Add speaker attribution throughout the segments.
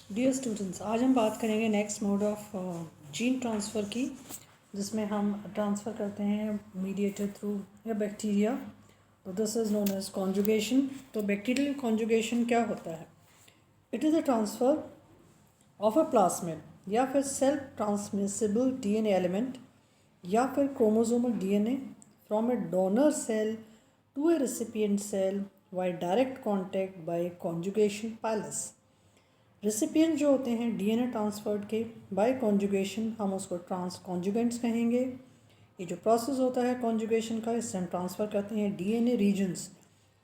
Speaker 1: Dear students, आज हम बात करेंगे next mode of gene transfer की, जिसमें हम ट्रांसफ़र करते हैं मीडिएटेड थ्रू या बैक्टीरिया। तो this is known as conjugation. तो बैक्टीरियल कॉन्जुगेशन क्या होता है? It is a transfer of a plasmid या फिर सेल्फ ट्रांसमिसिबल डीएनए एलिमेंट या फिर chromosomal DNA from a donor cell to a recipient cell by direct contact by conjugation pilus. Recipient जो होते हैं डीएनए ट्रांसफर्ड के बाय कॉन्जुगेशन, हम उसको ट्रांस कॉन्जुगेंट्स कहेंगे। ये जो प्रोसेस होता है कॉन्जुगेशन का, इससे हम ट्रांसफ़र करते हैं DNA regions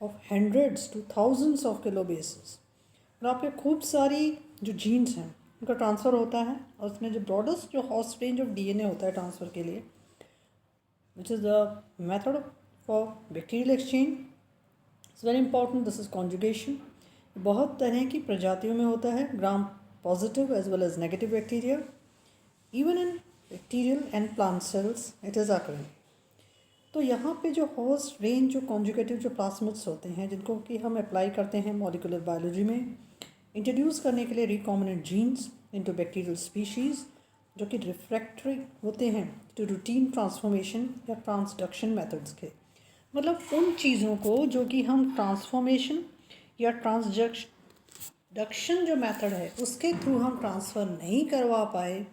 Speaker 1: of hundreds to thousands of kilobases. और आपके खूब सारी जो जीन्स हैं उनका ट्रांसफ़र होता है, और उसमें जो ब्रॉडेस्ट जो हॉस्ट रेंज ऑफ डीएनए होता है ट्रांसफ़र के लिए, which is the method for bacterial exchange. It's very important. This is conjugation. बहुत तरह की प्रजातियों में होता है, gram positive as well as negative bacteria. Even in bacterial and plant cells it is occurring. तो यहाँ पे जो होस्ट रेंज जो कॉन्जुगेटिव जो प्लास्मिड्स होते हैं, जिनको कि हम अप्लाई करते हैं मॉलिक्यूलर बायोलॉजी में इंट्रोड्यूस करने के लिए recombinant genes into bacterial species, जो कि रिफ्रैक्टरी होते हैं टू रूटीन ट्रांसफॉर्मेशन या ट्रांसडक्शन मेथड्स के। मतलब उन चीज़ों को जो कि हम ट्रांसफॉर्मेशन या ट्रांसडक्शन जो मेथड है उसके थ्रू हम ट्रांसफ़र नहीं करवा पाए,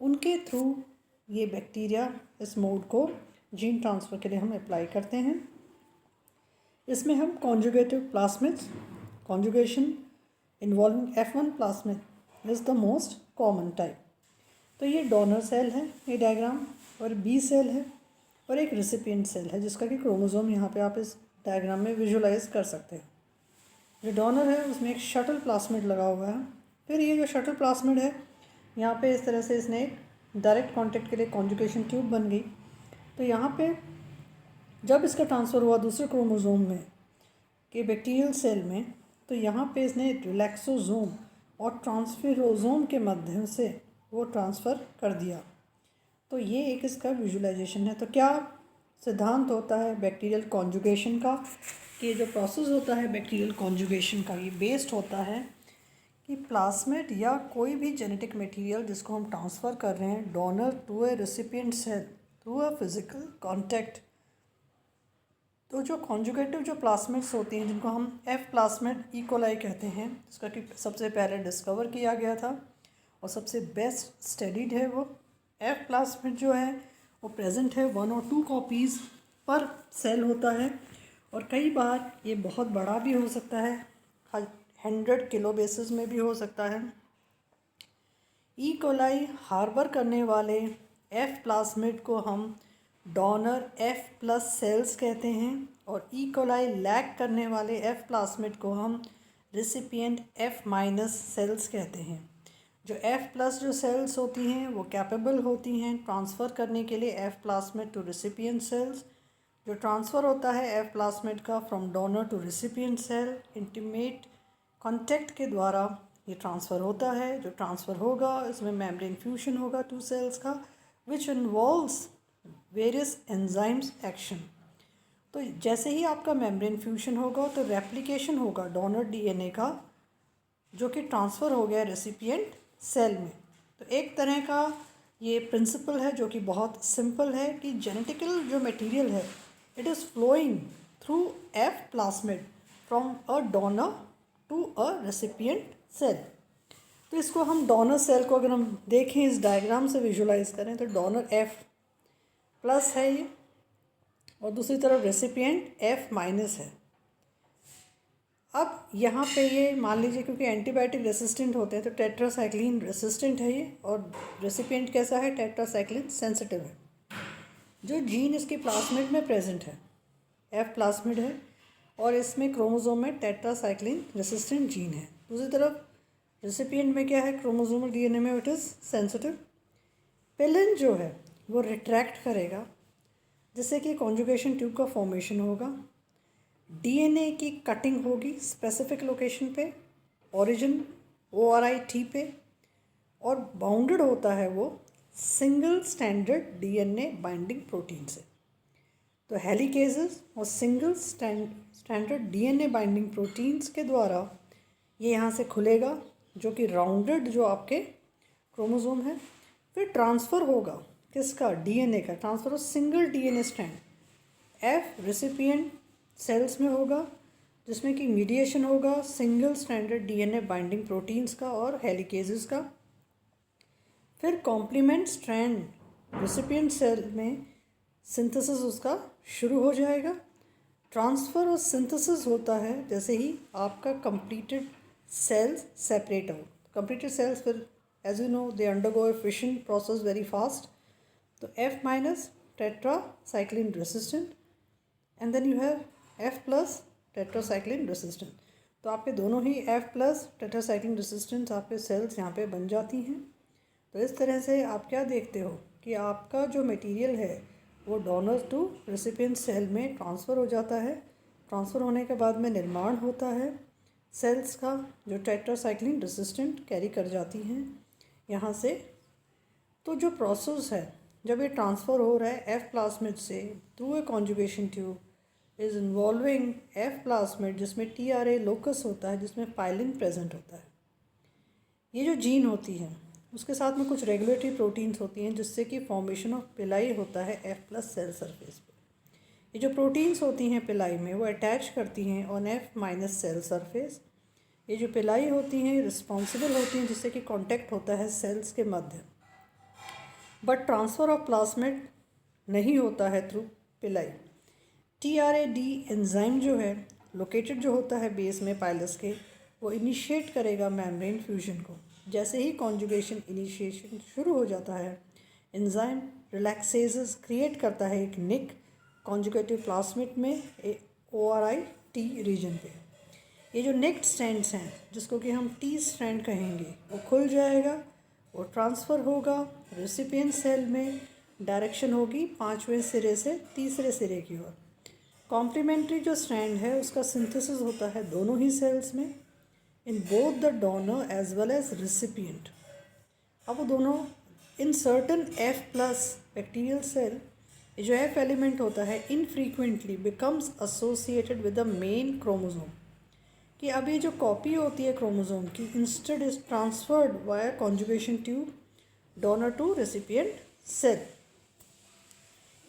Speaker 1: उनके थ्रू ये बैक्टीरिया इस मोड को जीन ट्रांसफ़र के लिए हम अप्लाई करते हैं। इसमें हम conjugative plasmids, conjugation involving F1 plasmid is the most common type. तो ये डोनर सेल है, ये डायग्राम, और बी सेल है, और एक रेसिपिएंट सेल है जिसका कि क्रोमोसोम यहाँ पे आप इस डायग्राम में विजुलाइज कर सकते हैं। जो डोनर है उसमें एक शटल प्लास्मिड लगा हुआ है। फिर ये जो शटल प्लास्मिड है, यहाँ पे इस तरह से इसने एक डायरेक्ट कांटेक्ट के लिए कॉन्जुगेशन ट्यूब बन गई। तो यहाँ पे जब इसका ट्रांसफ़र हुआ दूसरे क्रोमोसोम में के बैक्टीरियल सेल में, तो यहाँ पे इसने रिलैक्सोसोम और ट्रांसफेरोसोम के माध्यम से वो ट्रांसफ़र कर दिया। तो ये एक इसका विजुलाइजेशन है। तो क्या सिद्धांत होता है बैक्टीरियल कॉन्जुगेशन का, कि ये जो प्रोसेस होता है बैक्टीरियल कॉन्जुगेशन का, ये बेस्ड होता है कि प्लास्मिड या कोई भी जेनेटिक मटेरियल जिसको हम ट्रांसफ़र कर रहे हैं donor to a recipient cell through a physical contact. तो जो कॉन्जुगेटिव जो प्लास्मिड्स होती हैं, जिनको हम एफ प्लास्मिड इकोलाई कहते हैं, जिसका कि सबसे पहले डिस्कवर किया गया था और सबसे बेस्ट स्टडीड है, वो एफ प्लास्मिड जो है वो प्रेजेंट है 1 और 2 कॉपीज़ पर सेल होता है, और कई बार ये बहुत बड़ा भी हो सकता है, 100 किलो बेसिस में भी हो सकता है। ई कोलाई हार्बर करने वाले एफ प्लास्मिड को हम डोनर एफ प्लस सेल्स कहते हैं, और ई कोलाई लैक करने वाले एफ प्लास्मिड को हम रिसिपिएंट एफ माइनस सेल्स कहते हैं। जो एफ प्लस जो सेल्स होती हैं वो कैपेबल होती हैं ट्रांसफ़र करने के लिए F plasmid to recipient cells. जो ट्रांसफ़र होता है एफ प्लास्मिड का from donor to recipient cell, intimate contact के द्वारा ये ट्रांसफ़र होता है। जो ट्रांसफ़र होगा इसमें मेम्ब्रेन फ्यूजन होगा टू सेल्स का, which involves various enzymes action. तो जैसे ही आपका मेम्ब्रेन फ्यूजन होगा तो रेप्लिकेशन होगा डोनर डीएनए का, जो कि ट्रांसफ़र हो गया रेसिपिएंट सेल में। तो एक तरह का ये प्रिंसिपल है जो कि बहुत सिंपल है, कि जेनेटिकल जो मटेरियल है it is flowing through F plasmid from a donor to a recipient cell. तो इसको हम डोनर सेल को अगर हम देखें, इस डायग्राम से विजुलाइज करें, तो डोनर एफ प्लस है ये, और दूसरी तरफ रेसिपिएंट एफ माइनस है। अब यहाँ पे ये मान लीजिए क्योंकि एंटीबायोटिक रेसिस्टेंट होते हैं तो टेट्रासाइक्लिन रेसिस्टेंट है ये, और रेसिपिएंट कैसा है, टेट्रासाइक्लिन सेंसिटिव है। जो जीन इसके प्लास्मिड में प्रेजेंट है एफ प्लास्मिड है, और इसमें क्रोमोसोम में टेट्रासाइक्लिन रेसिस्टेंट जीन है। दूसरी तरफ रेसिपिएंट में क्या है, क्रोमोसोमल डीएनए में इट इज़ सेंसिटिव। पेलिन जो है वो रिट्रैक्ट करेगा, जिससे कि कॉन्जुगेशन ट्यूब का फॉर्मेशन होगा। डीएनए की कटिंग होगी स्पेसिफिक लोकेशन पे, ओरिजिन ORI-T पे, और बाउंडेड होता है वो single standard DNA binding protein से। तो हेलिकेजेस और single standard DNA binding proteins के द्वारा ये यहाँ से खुलेगा, जो कि राउंडेड जो आपके क्रोमोसोम है। फिर ट्रांसफ़र होगा किसका, डीएनए का transfer, single DNA strand F recipient cells में होगा, जिसमें कि मीडिएशन होगा single stranded DNA binding proteins का और हेलिकेजेस का। फिर कॉम्प्लीमेंट स्ट्रैंड रेसिपिएंट सेल में सिंथेसिस उसका शुरू हो जाएगा। ट्रांसफ़र और सिंथेसिस होता है जैसे ही आपका कंप्लीटेड सेल्स सेपरेट हो। कंप्लीटेड सेल्स फिर as you know they undergo a fission process very fast. तो F minus tetracycline resistant and then you have F plus tetracycline resistant. तो आपके दोनों ही F प्लस टेट्रासाइक्लिन रेसिस्टेंट आपके cells यहाँ पे बन जाती हैं। तो इस तरह से आप क्या देखते हो कि आपका जो मटेरियल है वो डोनर टू रेसिपिएंट सेल में ट्रांसफ़र हो जाता है। ट्रांसफ़र होने के बाद में निर्माण होता है सेल्स का, जो टेट्रासाइक्लिन रेसिस्टेंट कैरी कर जाती हैं यहाँ से। तो जो प्रोसेस है जब ये ट्रांसफ़र हो रहा है F प्लास्मिड से through a conjugation tube is involving F plasmid, जिसमें TRA लोकस होता है, जिसमें पाइलिन प्रेजेंट होता है। ये जो जीन होती है उसके साथ में कुछ रेगुलेटरी प्रोटीन्स होती हैं जिससे कि फॉर्मेशन ऑफ पिलाई होता है F प्लस सेल सरफेस पे। ये जो प्रोटीन्स होती हैं पिलाई में वो अटैच करती हैं on F minus cell surface. ये जो पिलाई होती हैं रिस्पॉन्सिबल होती हैं जिससे कि कांटेक्ट होता है सेल्स के मध्य। बट ट्रांसफ़र ऑफ प्लास्मिड नहीं होता है थ्रू पिलाई। TRAD एंजाइम जो है लोकेटेड जो होता है बेस में पाइलस के, वो इनिशिएट करेगा मेम्ब्रेन फ्यूजन को। जैसे ही कॉन्जुगेशन इनिशिएशन शुरू हो जाता है एंजाइम रिलैक्सेजेस क्रिएट करता है एक निक कॉन्जुगेटिव प्लास्मिड में ORI-T रीजन पे। ये जो नेक्स्ट स्ट्रैंड्स हैं जिसको कि हम T स्ट्रैंड कहेंगे वो खुल जाएगा, वो ट्रांसफ़र होगा रेसिपिएंट सेल में। डायरेक्शन होगी 5वें सिरे से 3रे सिरे की ओर। कॉम्प्लीमेंट्री जो स्ट्रैंड है उसका सिंथेसिस होता है दोनों ही सेल्स में in both the donor as well as recipient. अब वो दोनों in certain F plus bacterial cell, ये जो F एलिमेंट होता है infrequently becomes associated with the main chromosome, कि अब ये जो कॉपी होती है क्रोमोसोम की instead is transferred via conjugation tube donor to recipient cell.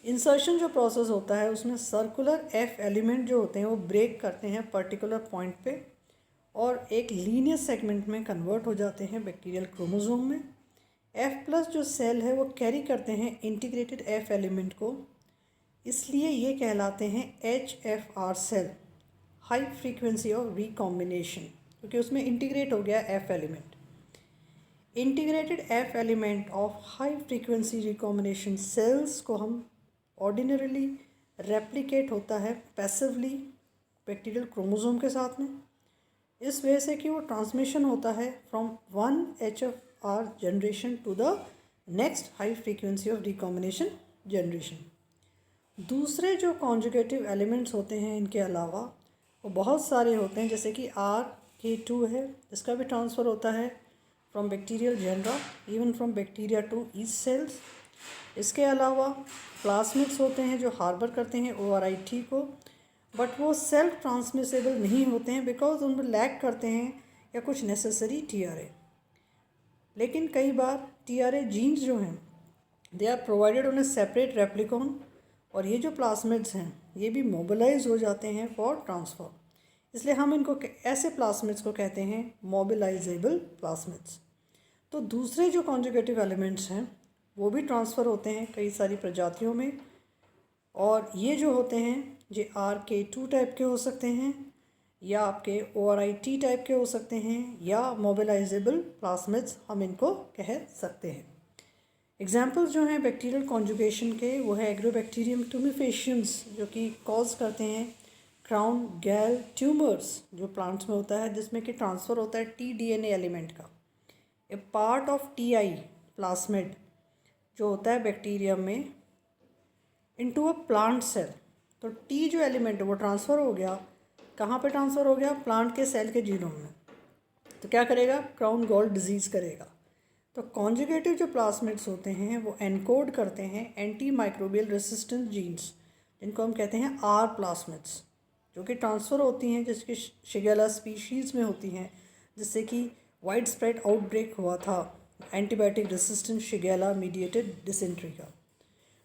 Speaker 1: Insertion जो प्रोसेस होता है उसमें सर्कुलर F एलिमेंट जो होते हैं वो ब्रेक करते हैं पर्टिकुलर पॉइंट पे और एक लीनियर सेगमेंट में कन्वर्ट हो जाते हैं बैक्टीरियल क्रोमोसोम में। F प्लस जो सेल है वो कैरी करते हैं इंटीग्रेटेड F एलिमेंट को, इसलिए ये कहलाते हैं HFR cell, high frequency of recombination, क्योंकि उसमें इंटीग्रेट हो गया F element. Integrated F element of high frequency recombination cells को हम ऑर्डिनरीली रेप्लिकेट होता है पैसिवली बैक्टीरियल क्रोमोसोम के साथ में, इस वजह से कि वो ट्रांसमिशन होता है from one HFR generation to the next high frequency of recombination generation. दूसरे जो कॉन्जुगेटिव एलिमेंट्स होते हैं इनके अलावा वो बहुत सारे होते हैं, जैसे कि RK2 है, इसका भी ट्रांसफ़र होता है from bacterial genera even from bacteria to yeast cells. इसके अलावा प्लास्मिड्स होते हैं जो हार्बर करते हैं ORI-T को, बट वो सेल्फ ट्रांसमिसेबल नहीं होते हैं बिकॉज उनमें लैक करते हैं या कुछ नेसेसरी TRA। लेकिन कई बार TRA जीन्स जो हैं they are provided on a separate replicon, और ये जो प्लास्मिड्स हैं ये भी मोबिलाइज हो जाते हैं फॉर ट्रांसफ़र, इसलिए हम इनको ऐसे प्लास्मिड्स को कहते हैं मोबिलाइजेबल प्लास्मिड्स। तो दूसरे जो कॉन्जुगेटिव एलिमेंट्स हैं वो भी ट्रांसफ़र होते हैं कई सारी प्रजातियों में, और ये जो होते हैं ये RK2 टाइप के हो सकते हैं या आपके ORI-T टाइप के हो सकते हैं या मोबिलाइजेबल प्लास्मिड्स हम इनको कह सकते हैं। एग्जाम्पल्स जो हैं बैक्टीरियल कॉन्जुगेशन के वो है एग्रोबैक्टीरियम ट्यूमिफेशियंस, जो कि कॉज करते हैं क्राउन गैल ट्यूमर्स जो प्लांट्स में होता है, जिसमें कि ट्रांसफ़र होता है tDNA एलिमेंट का। ए पार्ट ऑफ TI प्लास्मिड जो होता है बैक्टीरियम में इनटू अ प्लांट सेल। तो T जो एलिमेंट है वो ट्रांसफ़र हो गया, कहाँ पे ट्रांसफ़र हो गया, प्लांट के सेल के जीनोम में। तो क्या करेगा, क्राउन गॉल डिजीज़ करेगा। तो कॉन्जुगेटिव जो प्लास्मिड्स होते हैं वो एनकोड करते हैं एंटी माइक्रोबियल रेसिस्टेंस जीन्स, जिनको हम कहते हैं R प्लास्मिड्स, जो कि ट्रांसफ़र होती हैं जिसकी शिगेला स्पीशीज़ में होती हैं, जिससे कि वाइड स्प्रेड आउटब्रेक हुआ था antibiotic resistant Shigella mediated dysentery का.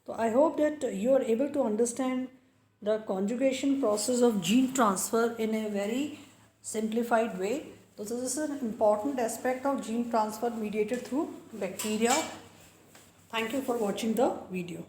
Speaker 1: So I hope that you are able to understand the conjugation process of gene transfer in a very simplified way. So this is an important aspect of gene transfer mediated through bacteria. Thank you for watching the video.